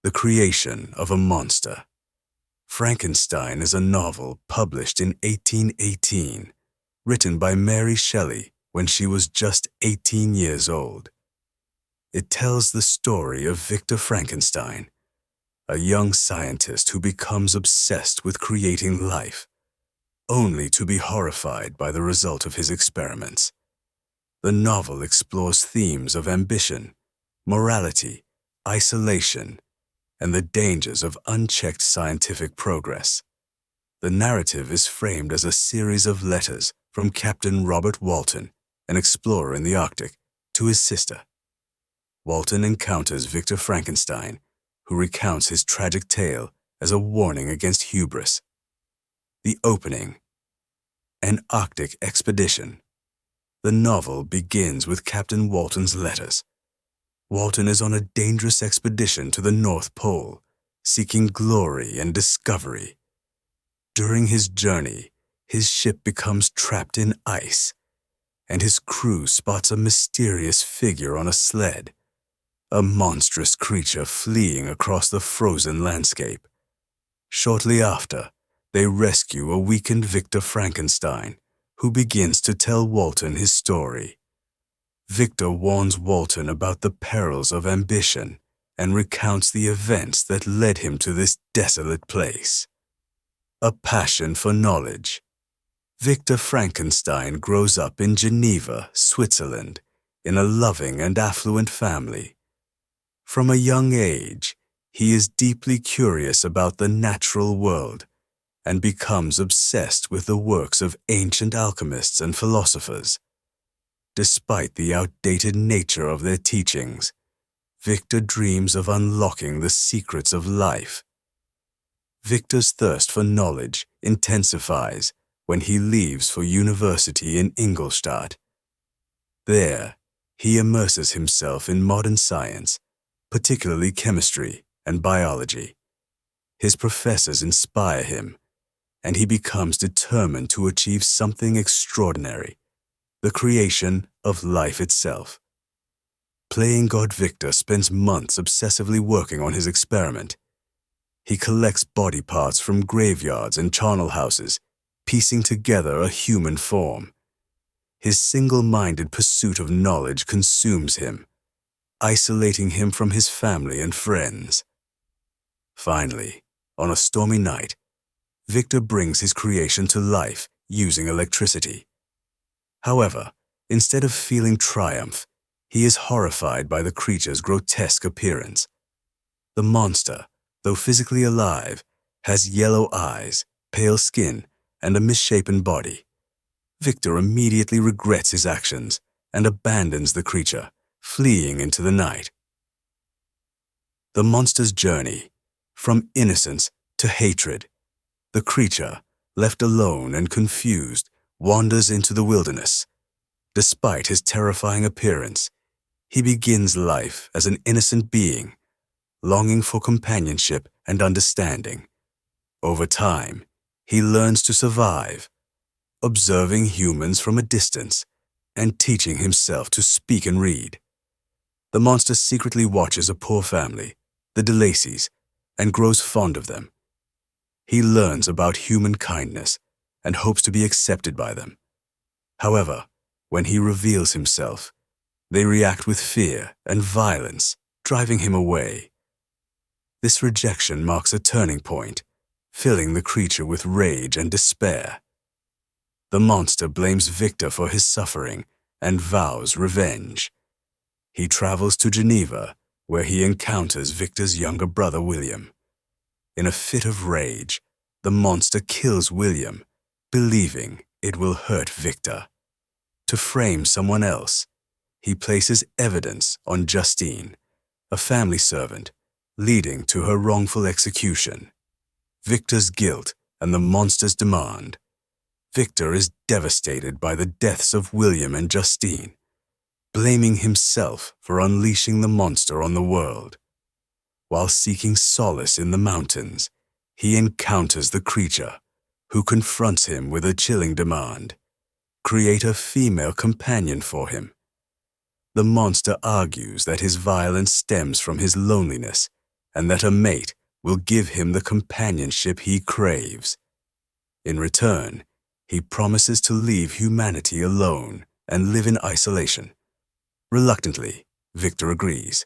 The creation of a monster. Frankenstein is a novel published in 1818, written by Mary Shelley when she was just 18 years old. It tells the story of Victor Frankenstein, a young scientist who becomes obsessed with creating life, only to be horrified by the result of his experiments. The novel explores themes of ambition, morality, isolation, and the dangers of unchecked scientific progress. The narrative is framed as a series of letters from Captain Robert Walton, an explorer in the Arctic, to his sister. Walton encounters Victor Frankenstein, who recounts his tragic tale as a warning against hubris. The opening. An Arctic expedition. The novel begins with Captain Walton's letters. Walton is on a dangerous expedition to the North Pole, seeking glory and discovery. During his journey, his ship becomes trapped in ice, and his crew spots a mysterious figure on a sled, a monstrous creature fleeing across the frozen landscape. Shortly after, they rescue a weakened Victor Frankenstein, who begins to tell Walton his story. Victor warns Walton about the perils of ambition and recounts the events that led him to this desolate place. A passion for knowledge. Victor Frankenstein grows up in Geneva, Switzerland, in a loving and affluent family. From a young age, he is deeply curious about the natural world and becomes obsessed with the works of ancient alchemists and philosophers. Despite the outdated nature of their teachings, Victor dreams of unlocking the secrets of life. Victor's thirst for knowledge intensifies when he leaves for university in Ingolstadt. There, he immerses himself in modern science, particularly chemistry and biology. His professors inspire him, and he becomes determined to achieve something extraordinary: the creation of life itself. Playing God Victor spends months obsessively working on his experiment. He collects body parts from graveyards and charnel houses, piecing together a human form. His single-minded pursuit of knowledge consumes him, isolating him from his family and friends. Finally, on a stormy night, Victor brings his creation to life using electricity. However, instead of feeling triumph, he is horrified by the creature's grotesque appearance. The monster, though physically alive, has yellow eyes, pale skin, and a misshapen body. Victor immediately regrets his actions and abandons the creature, fleeing into the night. The monster's journey, from innocence to hatred. The creature, left alone and confused, wanders into the wilderness. Despite his terrifying appearance, he begins life as an innocent being, longing for companionship and understanding. Over time, he learns to survive, observing humans from a distance and teaching himself to speak and read. The monster secretly watches a poor family, the de Lacys, and grows fond of them. He learns about human kindness and hopes to be accepted by them. However, when he reveals himself, they react with fear and violence, driving him away. This rejection marks a turning point, filling the creature with rage and despair. The monster blames Victor for his suffering and vows revenge. He travels to Geneva, where he encounters Victor's younger brother William. In a fit of rage, the monster kills William, believing it will hurt Victor. To frame someone else, he places evidence on Justine, a family servant, leading to her wrongful execution. Victor's guilt and the monster's demand. Victor is devastated by the deaths of William and Justine, blaming himself for unleashing the monster on the world. While seeking solace in the mountains, he encounters the creature, who confronts him with a chilling demand: create a female companion for him. The monster argues that his violence stems from his loneliness and that a mate will give him the companionship he craves. In return, he promises to leave humanity alone and live in isolation. Reluctantly, Victor agrees.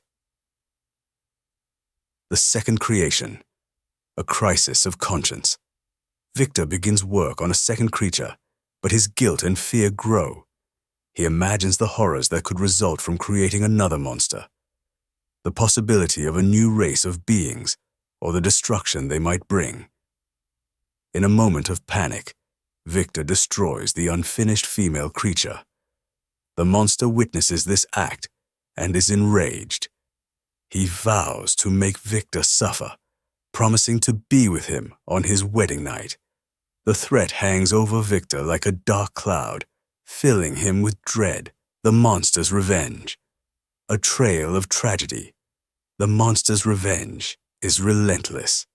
The second creation, a crisis of conscience. Victor begins work on a second creature, but his guilt and fear grow. He imagines the horrors that could result from creating another monster, the possibility of a new race of beings, or the destruction they might bring. In a moment of panic, Victor destroys the unfinished female creature. The monster witnesses this act and is enraged. He vows to make Victor suffer, promising to be with him on his wedding night. The threat hangs over Victor like a dark cloud, filling him with dread, the monster's revenge. A trail of tragedy. The monster's revenge is relentless.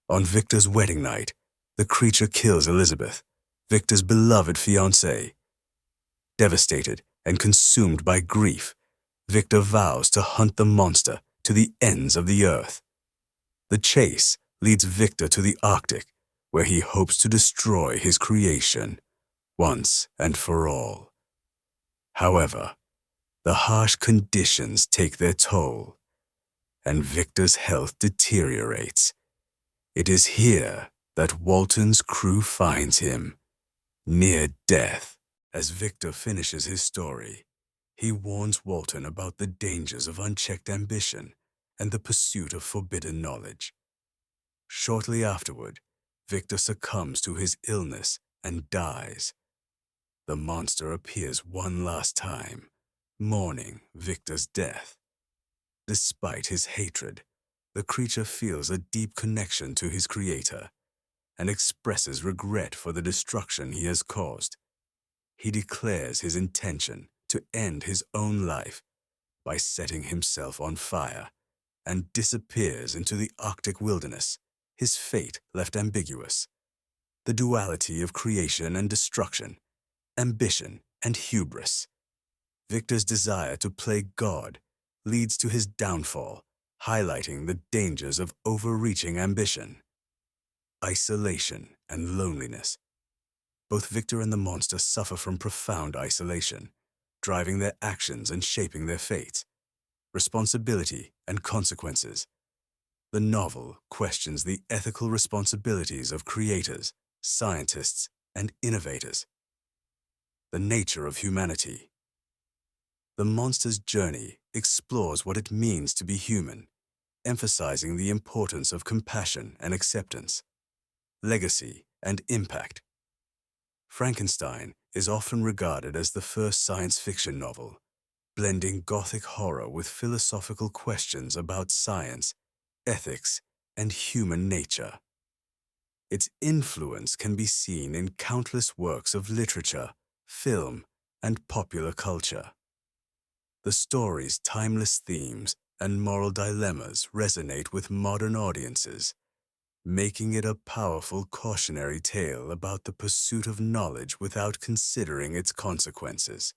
On Victor's wedding night, the creature kills Elizabeth, Victor's beloved fiancée. Devastated and consumed by grief, Victor vows to hunt the monster to the ends of the earth. The chase leads Victor to the Arctic, where he hopes to destroy his creation, once and for all. However, the harsh conditions take their toll, and Victor's health deteriorates. It is here that Walton's crew finds him, near death. As Victor finishes his story, he warns Walton about the dangers of unchecked ambition and the pursuit of forbidden knowledge. Shortly afterward, Victor succumbs to his illness and dies. The monster appears one last time, mourning Victor's death. Despite his hatred, the creature feels a deep connection to his creator and expresses regret for the destruction he has caused. He declares his intention to end his own life by setting himself on fire and disappears into the Arctic wilderness, his fate left ambiguous. The duality of creation and destruction, ambition and hubris. Victor's desire to play God leads to his downfall, highlighting the dangers of overreaching ambition. Isolation and loneliness. Both Victor and the monster suffer from profound isolation, driving their actions and shaping their fates. Responsibility and consequences. The novel questions the ethical responsibilities of creators, scientists, and innovators. The nature of humanity. The monster's journey explores what it means to be human, emphasizing the importance of compassion and acceptance, legacy and impact. Frankenstein is often regarded as the first science fiction novel, blending gothic horror with philosophical questions about science, ethics, and human nature. Its influence can be seen in countless works of literature, film, and popular culture. The story's timeless themes and moral dilemmas resonate with modern audiences, making it a powerful cautionary tale about the pursuit of knowledge without considering its consequences.